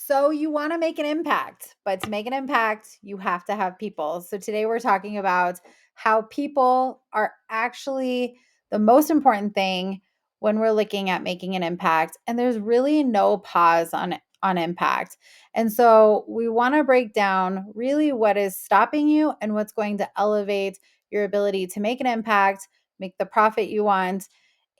So you want to make an impact, but to make an impact, you have to have people. So today we're talking about how people are actually the most important thing when we're looking at making an impact, and there's really no pause on impact. And so we want to break down really what is stopping you and what's going to elevate your ability to make an impact, make the profit you want,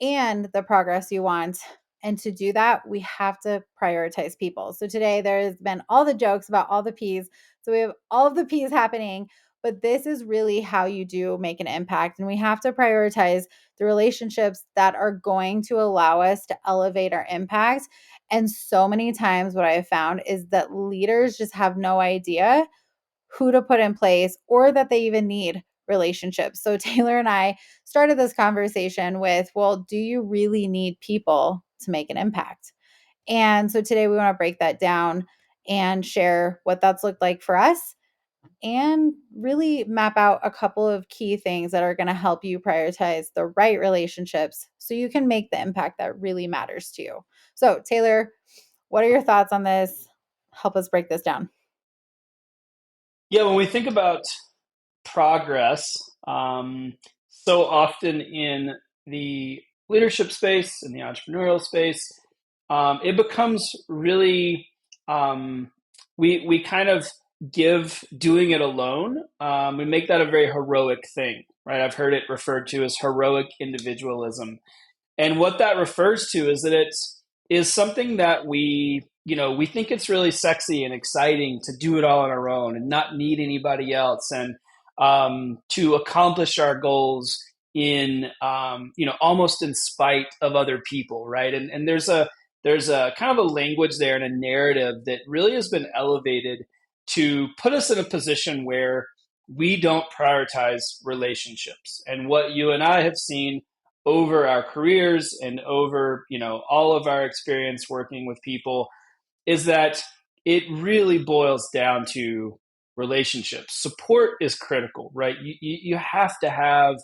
and the progress you want. And to do that, we have to prioritize people. So today there's been all the jokes about all the P's. So we have all of the P's happening, but this is really how you do make an impact. And we have to prioritize the relationships that are going to allow us to elevate our impact. And so many times, what I have found is that leaders just have no idea who to put in place or that they even need relationships. So Taylor and I started this conversation with, well, do you really need people to make an impact? And so today we want to break that down and share what that's looked like for us and really map out a couple of key things that are going to help you prioritize the right relationships so you can make the impact that really matters to you. So, Taylor, what are your thoughts on this? Help us break this down. Yeah, when we think about progress, so often in the leadership space, in the entrepreneurial space, it becomes really we kind of give doing it alone. We make that a very heroic thing, right? I've heard it referred to as heroic individualism. And what that refers to is that it is something that we think it's really sexy and exciting to do it all on our own and not need anybody else, and to accomplish our goals in, almost in spite of other people, right? And there's a kind of a language there and a narrative that really has been elevated to put us in a position where we don't prioritize relationships. And what you and I have seen over our careers and over all of our experience working with people is that it really boils down to relationships. Support is critical, right? You have to have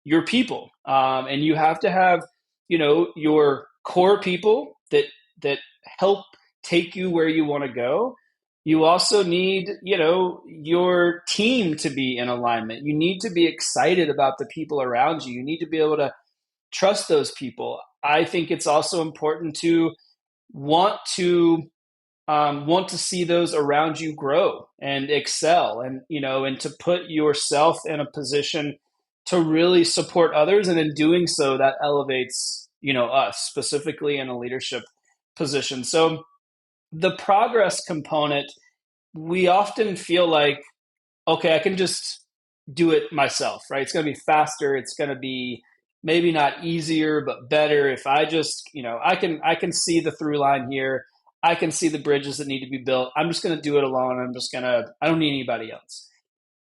your people, and you have to have your core people that help take you where you want to go. You also need your team to be in alignment. You need to be excited about the people around you. You need to be able to trust those people. I think it's also important to want to want to see those around you grow and excel, and to put yourself in a position to really support others, and in doing so that elevates us specifically in a leadership position. So the progress component, we often feel like, okay, I can just do it myself, right? It's going to be faster. It's going to be maybe not easier, but better if I just, I can see the through line here. I can see the bridges that need to be built. I'm just going to do it alone. I don't need anybody else.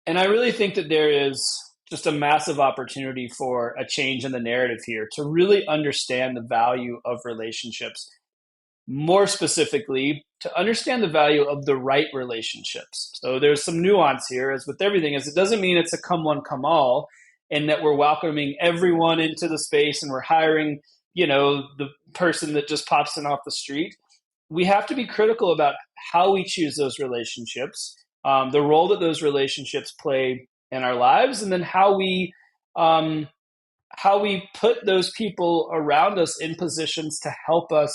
And I really think that there is just a massive opportunity for a change in the narrative here to really understand the value of relationships, more specifically to understand the value of the right relationships. So there's some nuance here, as with everything, is it doesn't mean it's a come one come all, and that we're welcoming everyone into the space and we're hiring the person that just pops in off the street. We have to be critical about how we choose those relationships, the role that those relationships play in our lives, and then um, how we put those people around us in positions to help us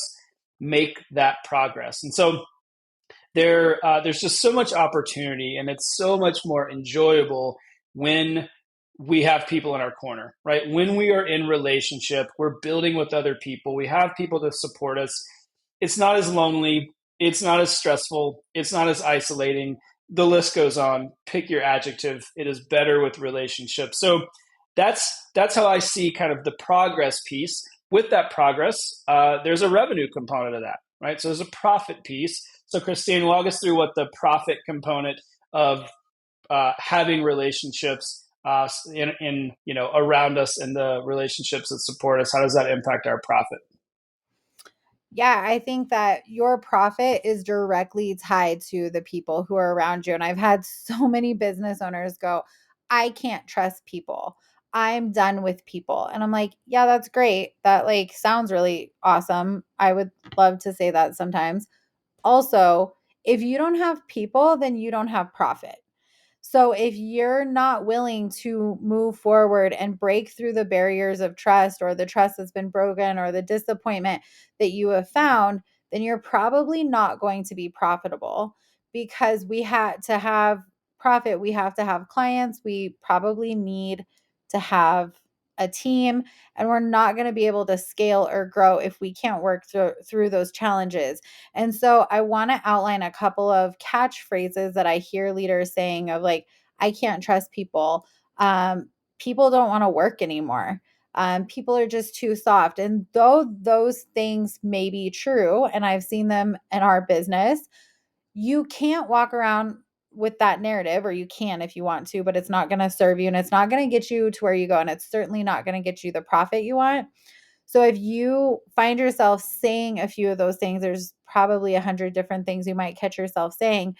make that progress. And so there's just so much opportunity, and it's so much more enjoyable when we have people in our corner, right? When we are in relationship, we're building with other people, we have people to support us. It's not as lonely, it's not as stressful, it's not as isolating. The list goes on. Pick your adjective. It is better with relationships. So that's how I see kind of the progress piece. With that progress, there's a revenue component of that, right? So there's a profit piece. So Christine, walk us through what the profit component of having relationships in around us, and the relationships that support us. How does that impact our profit? Yeah, I think that your profit is directly tied to the people who are around you. And I've had so many business owners go, I can't trust people. I'm done with people. And I'm like, yeah, that's great. That like sounds really awesome. I would love to say that sometimes. also, if you don't have people, then you don't have profit. So if you're not willing to move forward and break through the barriers of trust, or the trust that's been broken, or the disappointment that you have found, then you're probably not going to be profitable, because we had to have profit. We have to have clients. We probably need to have a team, and we're not going to be able to scale or grow if we can't work through those challenges. And so I want to outline a couple of catchphrases that I hear leaders saying, of like, I can't trust people. People don't want to work anymore. People are just too soft. And though those things may be true, and I've seen them in our business, you can't walk around with that narrative, or you can if you want to, but it's not going to serve you, and it's not going to get you to where you go. And it's certainly not going to get you the profit you want. So if you find yourself saying a few of those things, there's probably 100 different things you might catch yourself saying.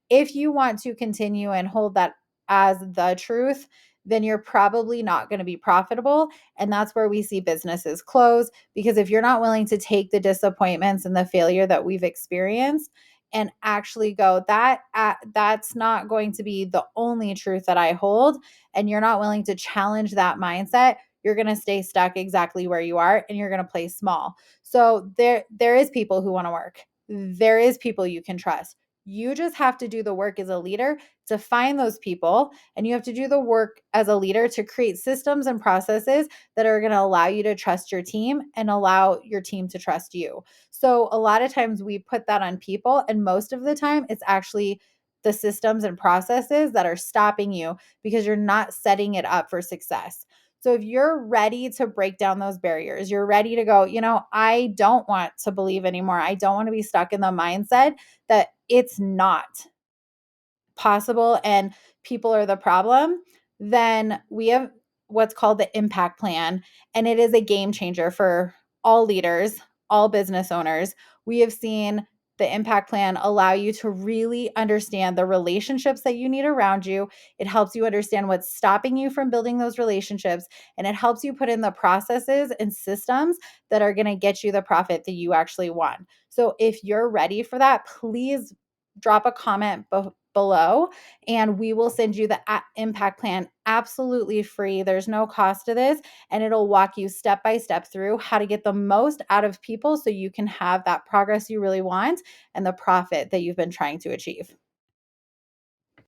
If you want to continue and hold that as the truth, then you're probably not going to be profitable. And that's where we see businesses close, because if you're not willing to take the disappointments and the failure that we've experienced and actually go, that's not going to be the only truth that I hold, and you're not willing to challenge that mindset, you're going to stay stuck exactly where you are, and you're going to play small. So there is people who want to work. There is people you can trust. You just have to do the work as a leader to find those people, and you have to do the work as a leader to create systems and processes that are going to allow you to trust your team and allow your team to trust you. So a lot of times we put that on people, and most of the time it's actually the systems and processes that are stopping you, because you're not setting it up for success. So if you're ready to break down those barriers, you're ready to go, I don't want to believe anymore. I don't want to be stuck in the mindset that it's not possible and people are the problem, then we have what's called the impact plan. And it is a game changer for all leaders, all business owners. We have seen the impact plan allow you to really understand the relationships that you need around you. It helps you understand what's stopping you from building those relationships. And it helps you put in the processes and systems that are going to get you the profit that you actually want. So if you're ready for that, please drop a comment below, and we will send you the impact plan absolutely free. There's no cost to this, and it'll walk you step by step through how to get the most out of people so you can have that progress you really want and the profit that you've been trying to achieve.